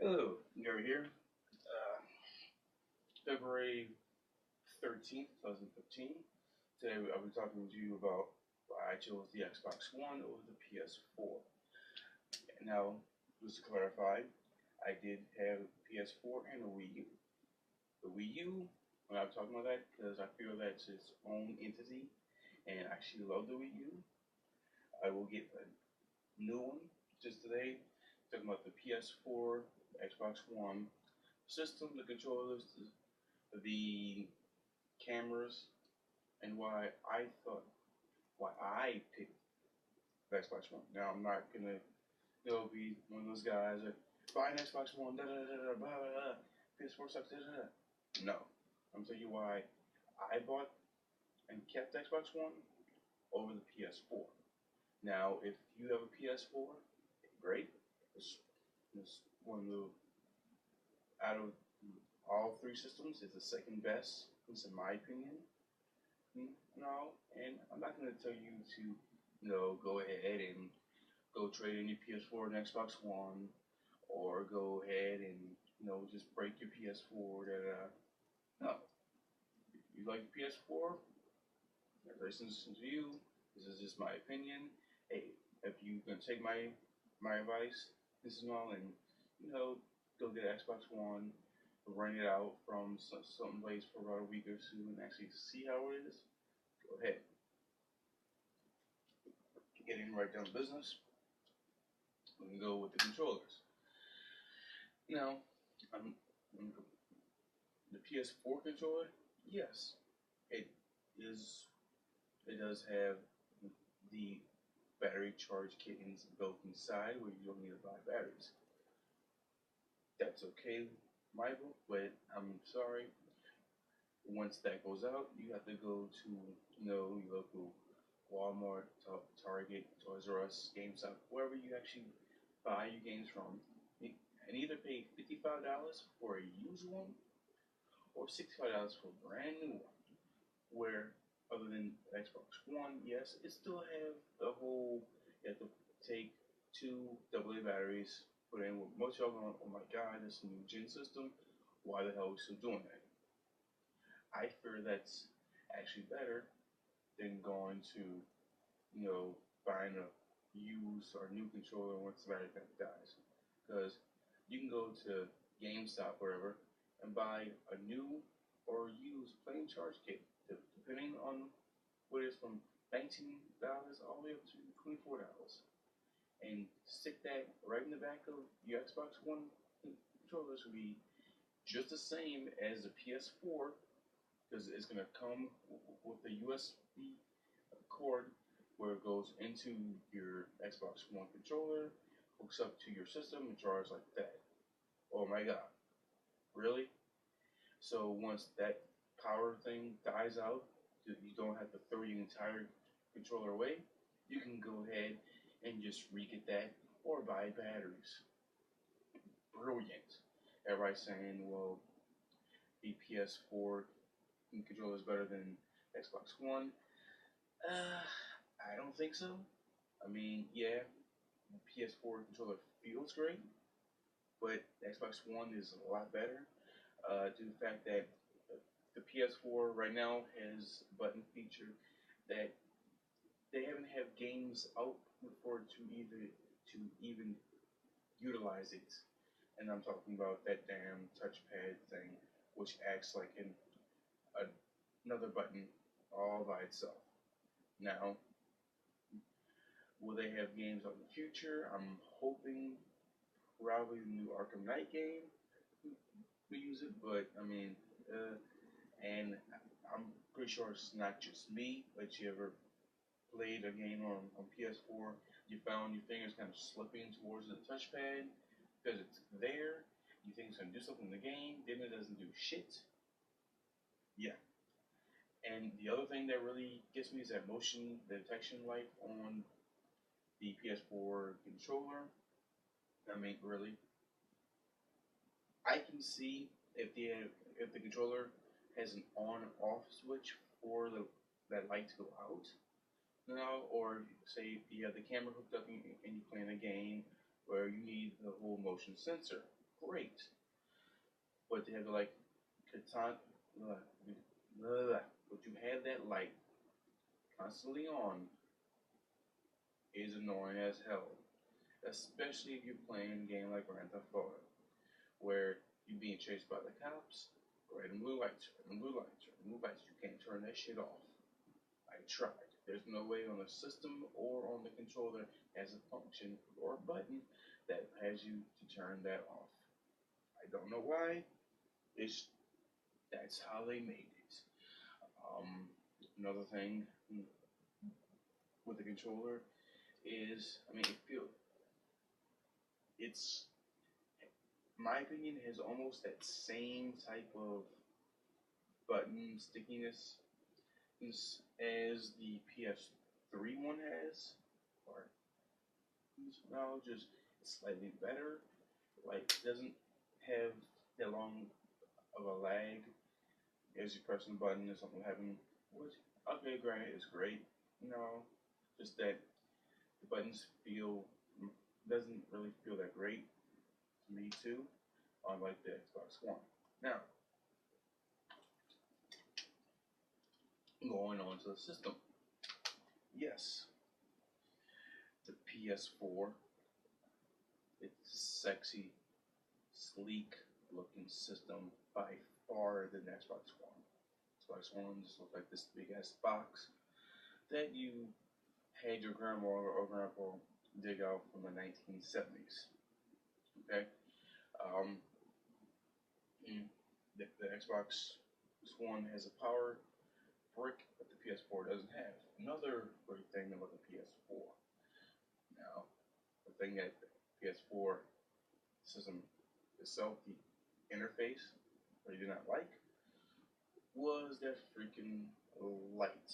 Hello, Gary here. February 13th, 2015. Today I'll be talking to you about why I chose the Xbox One over the PS4. Now, just to clarify, I did have a PS4 and a Wii U. The Wii U, when I'm talking about that, because I feel that's its own entity, and I actually love the Wii U. I will get a new one just today. Talking about the PS4, Xbox One system, the controllers, the cameras, and why I picked the Xbox One. Now I'm not gonna be one of those guys that buy an Xbox One, da da da da, blah blah blah, PS4 sucks, da da da. No, I'm telling you why I bought and kept the Xbox One over the PS4. Now, if you have a PS4, great. It's one of the out of all three systems, it's the second best, at least in my opinion. No, and I'm not going to tell you to, go ahead and go trade in your PS4 and Xbox One, or go ahead and, just break your PS4. No. If you like your PS4, congratulations to you. This is just my opinion. Hey, if you can take my advice, this and all, and, go get an Xbox One, rent it out from some place for about a week or two and actually see how it is, go ahead. Getting right down to business, we can go with the controllers. Now, the PS4 controller, yes, it does have the battery charge kit built inside where you don't need to buy batteries. That's okay, Michael, but I'm sorry. Once that goes out, you have to go to your local Walmart, Target, Toys R Us, GameStop, wherever you actually buy your games from, and either pay $55 for a used one or $65 for a brand new one. Where other than Xbox One, yes, it still have the whole. You have to take two AA batteries. Put in with most y'all going, oh my god, this new gen system, why the hell are we still doing that? I fear that's actually better than going to, buying a used or new controller once the battery pack dies. Because you can go to GameStop, wherever, and buy a new or used plain charge kit, depending on what it is, from $19 all the way up to $24. And stick that right in the back of your Xbox One controllers will be just the same as the PS4, because it's going to come with the USB cord where it goes into your Xbox One controller, hooks up to your system, and charges like that. Oh my god. Really? So once that power thing dies out, you don't have to throw your entire controller away. You can go ahead and just re-get that or buy batteries. Brilliant. Everybody's saying, well, the PS4 controller is better than Xbox One. I don't think so. I mean, yeah, the PS4 controller feels great, but Xbox One is a lot better due to the fact that the PS4 right now has a button feature that they haven't had games out for to even utilize it. And I'm talking about that damn touchpad thing, which acts like another button all by itself. Now, will they have games out in the future? I'm hoping probably the new Arkham Knight game we use it, but I mean, and I'm pretty sure it's not just me, but you ever played a game on PS4, you found your fingers kind of slipping towards the touchpad because it's there. You think it's going to do something in the game, then it doesn't do shit. Yeah. And the other thing that really gets me is that motion detection light on the PS4 controller. I mean, really, I can see if the controller has an on-off switch for that light to go out. Or say if you have the camera hooked up and you're playing a game where you need the whole motion sensor. great. But they have like Catan, but you have that light constantly on is annoying as hell. Especially if you're playing a game like Grand Theft Auto, where you're being chased by the cops, red and blue lights, red and blue lights, red and blue lights. You can't turn that shit off. I tried. There's no way on the system or on the controller as a function or a button that has you to turn that off. I don't know why. It's that's how they made it. Um, Another thing with the controller is, I mean, it's my opinion has almost that same type of button stickiness as the PS3 one has, or no, just slightly better. Like, it doesn't have that long of a lag as you press the button and something happens. Which, okay, granted, it's great. Just that the buttons doesn't really feel that great to me too, unlike the Xbox One. Now, going on to the system. Yes, the PS4, it's a sexy, sleek looking system by far than the Xbox One. Xbox One just looked like this big ass box that you had your grandma or grandpa dig out from the 1970s. Okay? Um, the Xbox One has a power brick that the PS4 doesn't have. Another great thing about the PS4. Now, the thing that the PS4 system itself, the interface, I did not like was that freaking light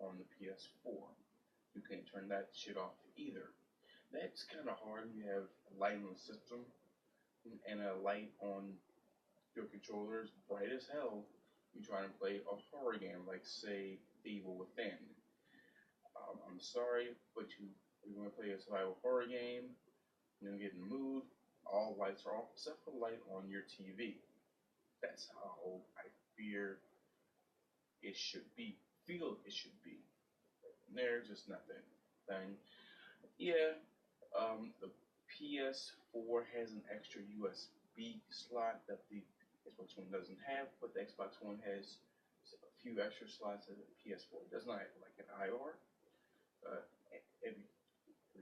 on the PS4. You can't turn that shit off either. That's kind of hard when you have a light on the system and a light on your controllers bright as hell. You try to play a horror game like, say, Evil Within. I'm sorry, but you're going to play a survival horror game, you're going to get in the mood, all lights are off except for the light on your TV. That's how I fear it should be. Feel it should be. There's just nothing. Yeah, the PS4 has an extra USB slot that the Xbox One doesn't have, but the Xbox One has a few extra slots that the PS4 does not have, like an IR. If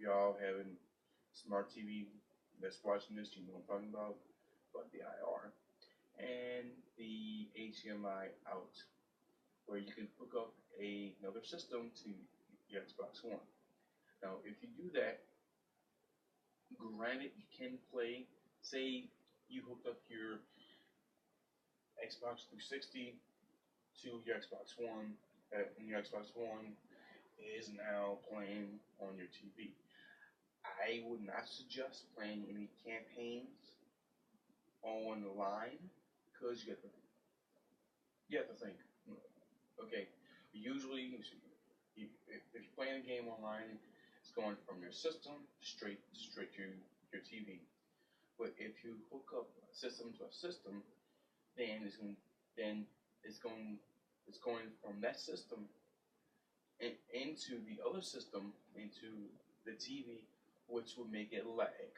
y'all have a smart TV that's watching this, you know what I'm talking about, but the IR. And the HDMI out, where you can hook up another system to your Xbox One. Now, if you do that, granted, you can play, say you hooked up your Xbox 360 to your Xbox One, and your Xbox One is now playing on your TV. I would not suggest playing any campaigns online, because you have to think. Okay, usually if you're playing a game online, it's going from your system straight to your TV. But if you hook up a system to a system, then it's going from that system into the other system into the TV, which will make it lag.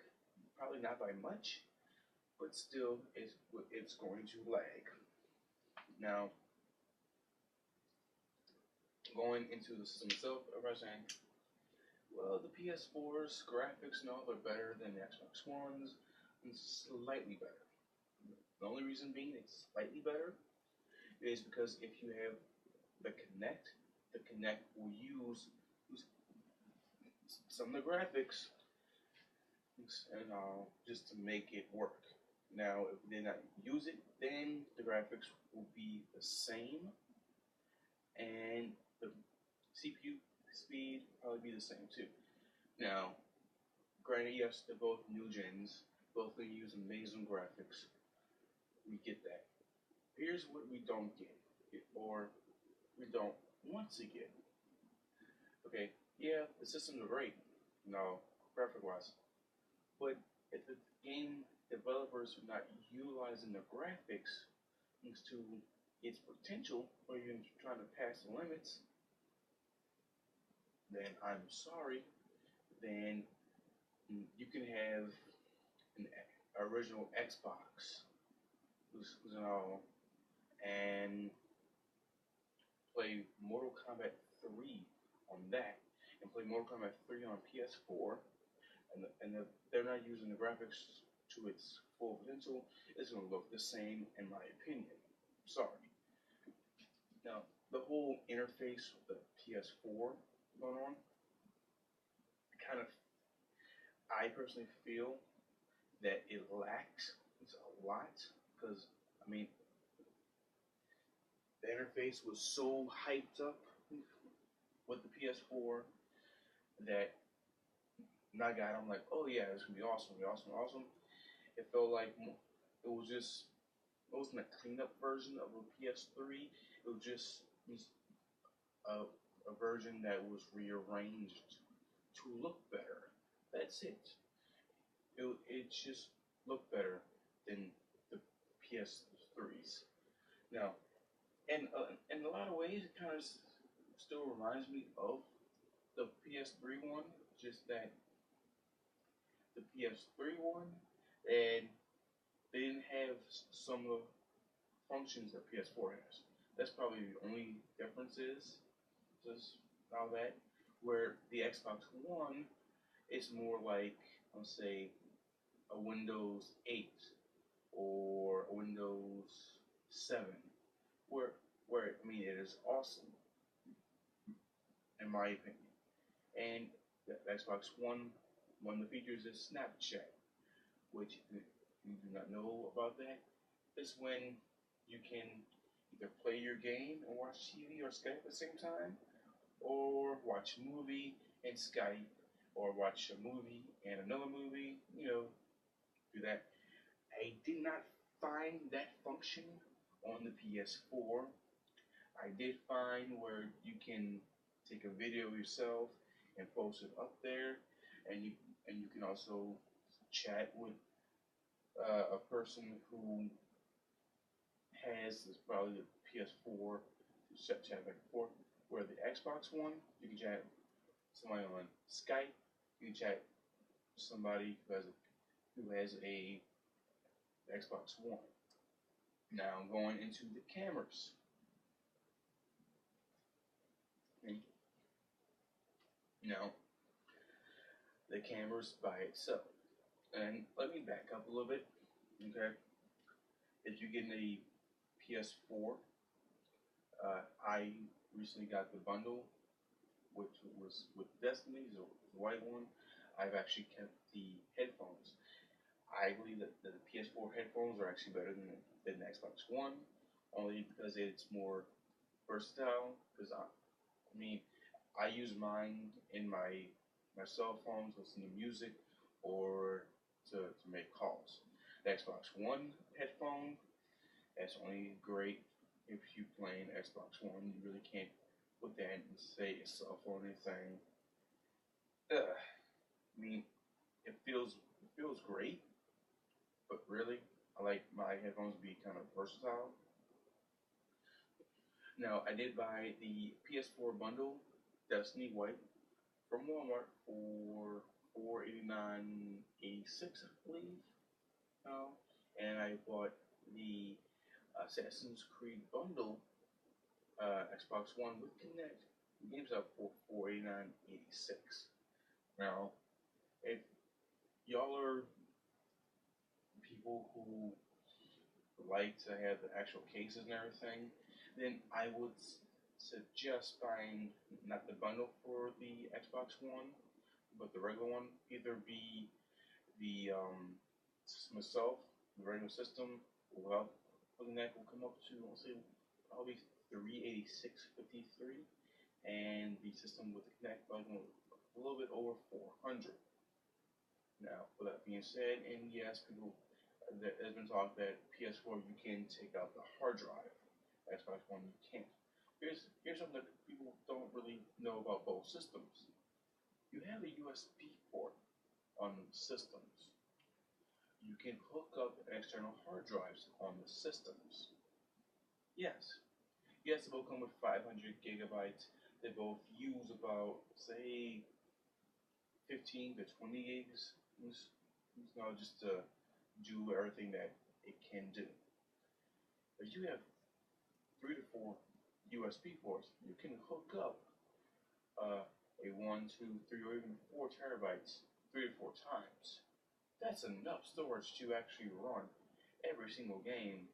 Probably not by much, but still, it's going to lag. Now, going into the system itself, everybody's saying, well, the PS4's graphics and all are better than the Xbox One's, and slightly better. The only reason being it's slightly better is because if you have the Kinect will use some of the graphics and just to make it work. Now, if they not use it, then the graphics will be the same, and the CPU speed will probably be the same too. Now, granted, yes, they're both new gens, both going to use amazing graphics. We get that. Here's what we don't get, or we don't want to get. Okay, yeah, the systems are great, graphic-wise, but if the game developers are not utilizing the graphics to its potential, or even trying to pass the limits, then I'm sorry. Then you can have an original Xbox, you know, and play Mortal Kombat 3 on that, and play Mortal Kombat 3 on PS4, and they're not using the graphics to its full potential. It's going to look the same, in my opinion. Sorry. Now, the whole interface with the PS4 going on, kind of, I personally feel that it lacks a lot, because, I mean, the interface was so hyped up with the PS4 that when I got it, I'm like, oh yeah, it's gonna be awesome, awesome. It felt like it wasn't a cleaned up version of a PS3. It was just a version that was rearranged to look better. That's it. It just looked better than the PS3s. Now, and in a lot of ways, it kind of still reminds me of the PS3 one, just that the PS3 one, and they didn't have some of the functions that PS4 has. That's probably the only difference is just all that. Where the Xbox One is more like, let's say, a Windows 8 or a Windows 7, where I mean, it is awesome in my opinion. And the Xbox one of the features is Snapchat, which if you do not know about that, is when you can either play your game and watch TV or Skype at the same time, or watch a movie and Skype, or watch a movie and another movie, do that. I did not find that function on the PS4. I did find where you can take a video of yourself and post it up there, and you can also chat with a person who has probably the PS4 to chat back and forth. Where the Xbox One, you can chat with somebody on Skype. You can chat with somebody who has a Xbox One. Now going into the cameras. Now, the cameras by itself. And let me back up a little bit. Okay, if you get a PS4, I recently got the bundle, which was with Destiny's, the white one. I've actually kept the headphones. I believe that the PS4 headphones are actually better than the Xbox One, only because it's more versatile. Because I mean, I use mine in my cell phone to listen to music or to make calls. The Xbox One headphone, that's only great if you playing Xbox One. You really can't put that and say a cell phone or anything. I mean, it feels great, but really, I like my headphones to be kind of versatile. Now, I did buy the PS4 bundle, Destiny White, from Walmart for $489.86, I believe. And I bought the Assassin's Creed bundle, Xbox One with Kinect. The game's up for $489.86. Now, if y'all are people who like to have the actual cases and everything, then I would suggest buying not the bundle for the Xbox One, but the regular one. Either be the system itself, the regular system, well, the neck will come up to, I'll say, probably $386.53, and the system with the Kinect bundle a little bit over $400. Now, with that being said, and yes, people, there's been talk that PS4 you can take out the hard drive. Xbox One you can't. Here's something that people don't really know about both systems. You have a USB port on systems. you can hook up external hard drives on the systems. Yes, yes, they both come with 500 gigabytes. They both use about, say, 15 to 20 gigs. Just to do everything that it can do. But you have 3 to 4 USB ports. You can hook up a 1, 2, 3, or even 4 terabytes 3 to 4 times. That's enough storage to actually run every single game,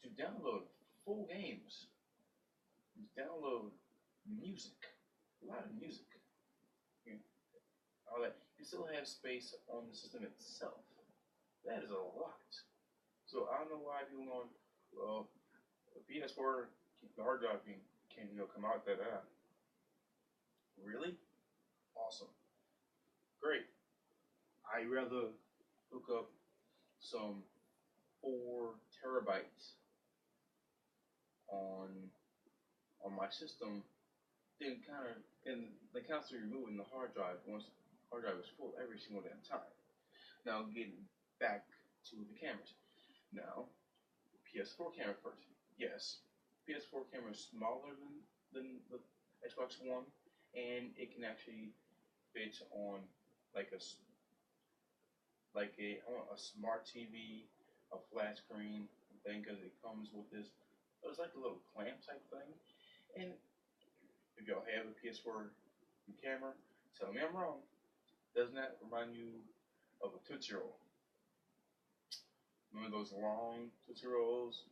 to download full games, download music, a lot of music, you know, all that. You still have space on the system itself. That is a lot. So I don't know why people going, well, the PS4, the hard drive can come out that. Really? Awesome. Great. I'd rather hook up some 4 terabytes on my system than the constantly removing the hard drive once the hard drive is full every single damn time. Now getting back to the cameras. Now, PS4 camera first. Yes, PS4 camera is smaller than the Xbox One, and it can actually fit on like a smart TV, a flat screen thing, because it comes with this. It's like a little clamp type thing. And if y'all have a PS4 camera, tell me I'm wrong. Doesn't that remind you of a Tootsie Roll? Remember those long Tootsie Rolls?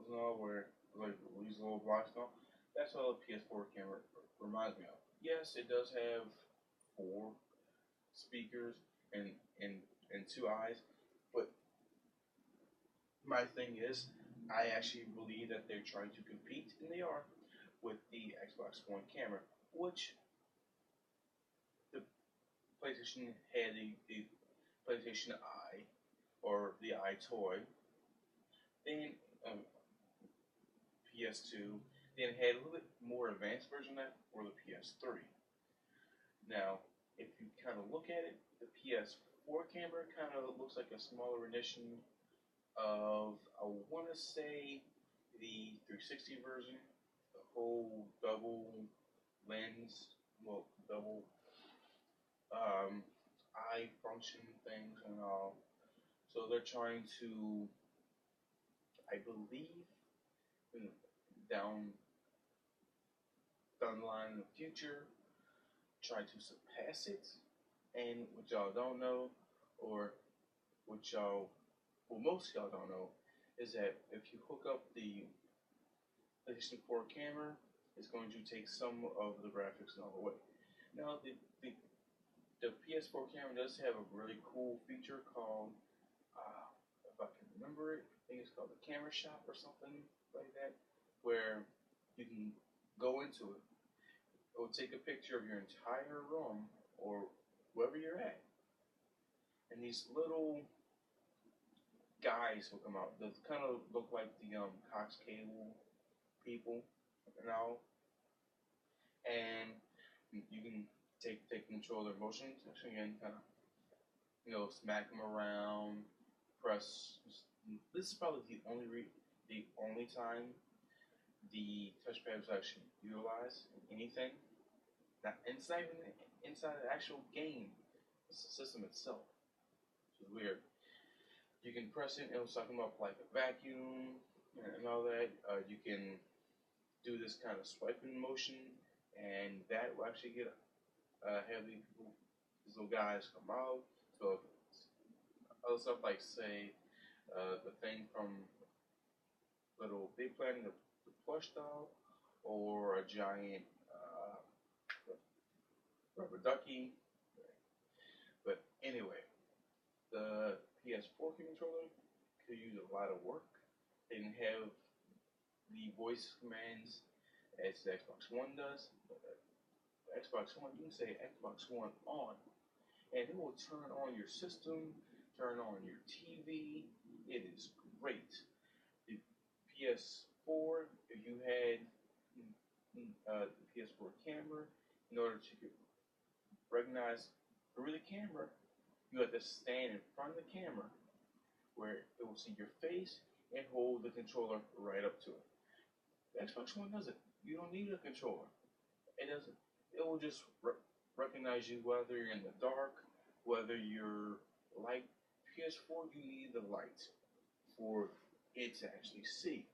Where like these little blocks and all? That's what a PS4 camera reminds me of. Yes, it does have 4 speakers and 2 eyes, but my thing is, I actually believe that they're trying to compete, and they are, with the Xbox One camera, which the PlayStation had the PlayStation Eye, or the Eye toy, then PS2, then had a little bit more advanced version of that for the PS3. Now, if you kind of look at it, the PS4 camera kind of looks like a smaller rendition of, I want to say, the 360 version, the whole double lens, well, double eye function things and all. So they're trying to, I believe, down the line in the future, try to surpass it. And what y'all don't know, or what most of y'all don't know, is that if you hook up the PlayStation 4 camera, it's going to take some of the graphics and all the way. Now, the PS4 camera does have a really cool feature called, if I can remember it, I think it's called the Camera Shop or something like that, where you can go into it. It will take a picture of your entire room or wherever you're at, and these little guys will come out that kind of look like the Cox Cable people and all, and you can take control of their motions and kind of smack them around, press. This is probably the only time the touchpad was actually utilized in anything. And it's not even inside the actual game. It's the system itself. Which is weird. You can press it, and it'll suck them up like a vacuum and all that. You can do this kind of swiping motion, and that will actually get have these little guys come out. So other stuff like, say, the thing from Little Big Planet, the plush doll, or a giant rubber ducky. But anyway, the PS4 controller could use a lot of work. They didn't have the voice commands as the Xbox One does. But the Xbox One, you can say Xbox One on, and it will turn on your system, turn on your TV. It is great. The PS4, if you had the PS4 camera, in order to recognize through the camera, you have to stand in front of the camera where it will see your face and hold the controller right up to it. The Xbox One doesn't. You don't need a controller. It doesn't. It will just recognize you whether you're in the dark, whether you're light. PS4, you need the light for it to actually see,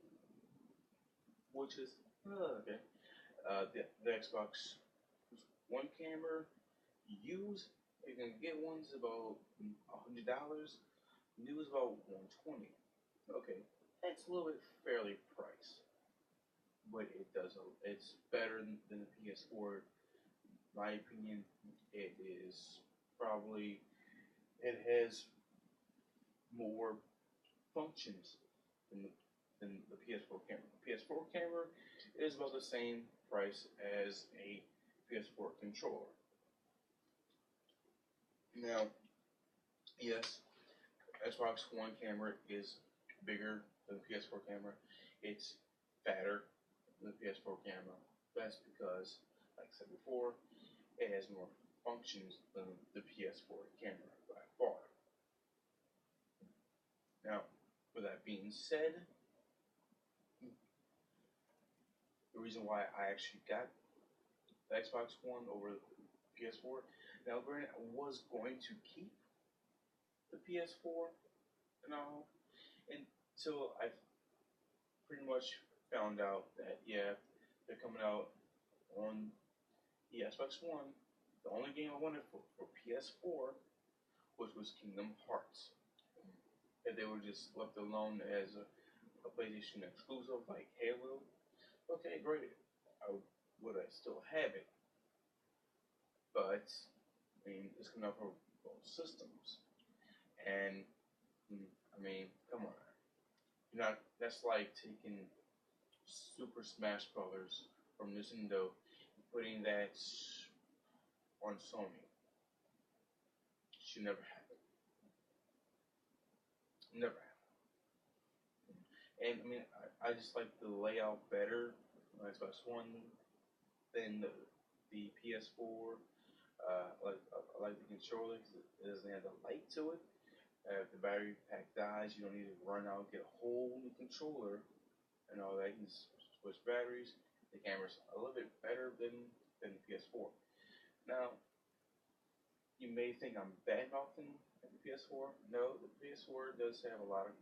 which is okay. The Xbox One camera used, you can get ones about $100. New is about 120. Okay, that's a little bit fairly priced, but it's better than the PS4. My opinion, it is probably it has more functions than the PS4 camera. The PS4 camera is about the same price as a PS4 controller. Now, yes, Xbox One camera is bigger than the PS4 camera. It's fatter than the PS4 camera. That's because, like I said before, it has more functions than the PS4 camera by far. Now, with that being said, the reason why I actually got the Xbox One over the PS4, now granted, I was going to keep the PS4 and all until I pretty much found out that yeah, they're coming out on the Xbox One. The only game I wanted for PS4 was Kingdom Hearts. If they were just left alone as a PlayStation exclusive like Halo, okay, great. I would I still have it, but I mean it's coming out for both systems, and I mean come on, you're not. That's like taking Super Smash Brothers from Nintendo and putting that on Sony. Should never happen. Never happen. And I mean, I just like the layout better on Xbox One than the PS4. I like the controller because it doesn't have the light to it. If the battery pack dies, you don't need to run out and get a whole new controller and all that. You can switch batteries. The camera's a little bit better than the PS4. Now, you may think I'm bad mouthing the PS4. No, the PS4 does have a lot of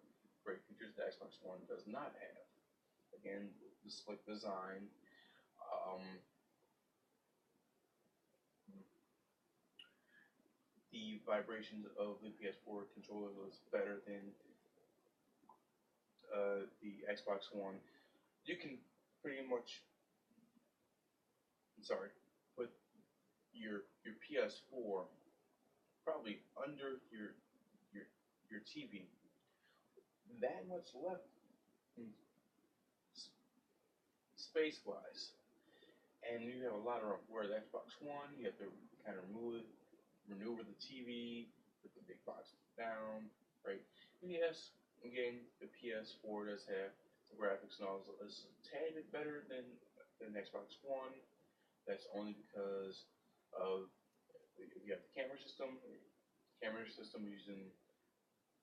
great features that Xbox One does not have. Again, the slick design. The vibrations of the PS4 controller was better than the Xbox One. You can pretty much, put your PS4 probably under your TV. That much left space wise, and you have a lot of where the Xbox One you have to kind of maneuver the TV, put the big box down, right? And yes, again, the PS4 does have the graphics and all. It's a tad bit better than Xbox One. That's only because of you have the camera system using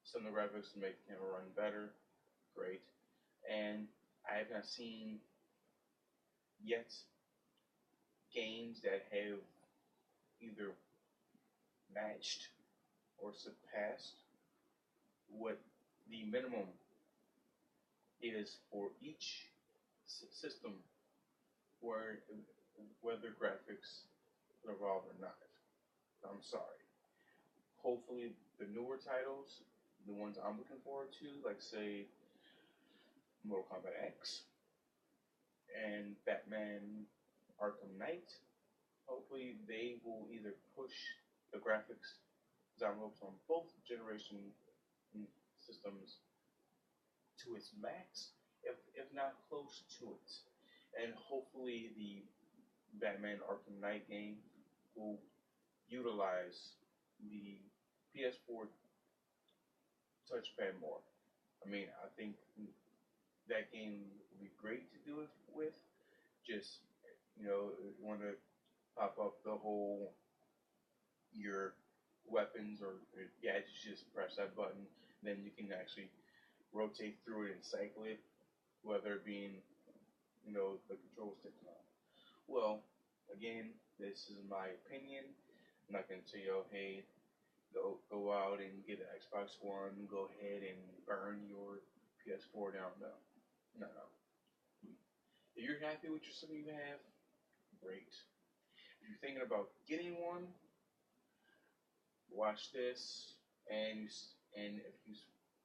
some of the graphics to make the camera run better. Great. And I have not seen yet games that have either matched or surpassed what the minimum is for each system, whether graphics evolve or not. I'm sorry. Hopefully, the newer titles, the ones I'm looking forward to, like say Mortal Kombat X and Batman Arkham Knight, hopefully they will either push the graphics envelopes on both generation systems to its max, if not close to it. And hopefully the Batman Arkham Knight game will utilize the PS4 touchpad more. I mean, I think that game would be great to do it with. Just, if you want to pop up the whole, your weapons or gadgets. You just press that button, then you can actually rotate through it and cycle it, whether it being the control stick or not. Well, again, this is my opinion. I'm not gonna tell you, hey, go out and get an Xbox One. Go ahead and burn your PS4 down. No, no, no. If you're happy with your system you have, great. If you're thinking about getting one, watch this, and if you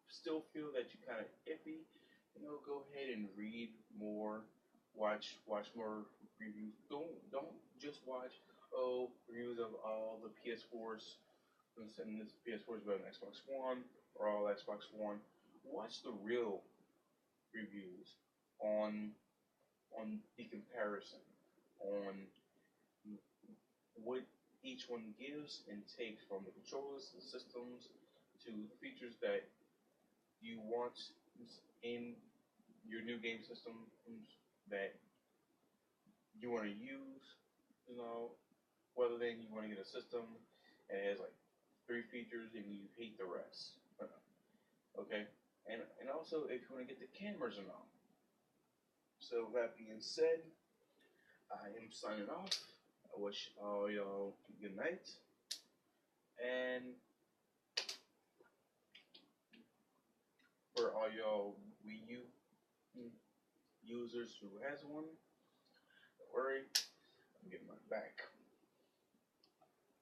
still feel that you're kind of iffy, go ahead and read more, watch more reviews. Don't just watch reviews of all the PS4s and this PS4 is better than Xbox One or all Xbox One. Watch the real reviews on the comparison on what each one gives and takes from the controllers, the systems, to the features that you want in your new game system that you want to use. Whether then you want to get a system and it has like 3 features and you hate the rest. Okay? And also if you want to get the cameras or not. So that being said, I am signing off. I wish all y'all good night. And for all y'all Wii U users who has one, don't worry, I'm getting mine back.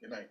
Good night.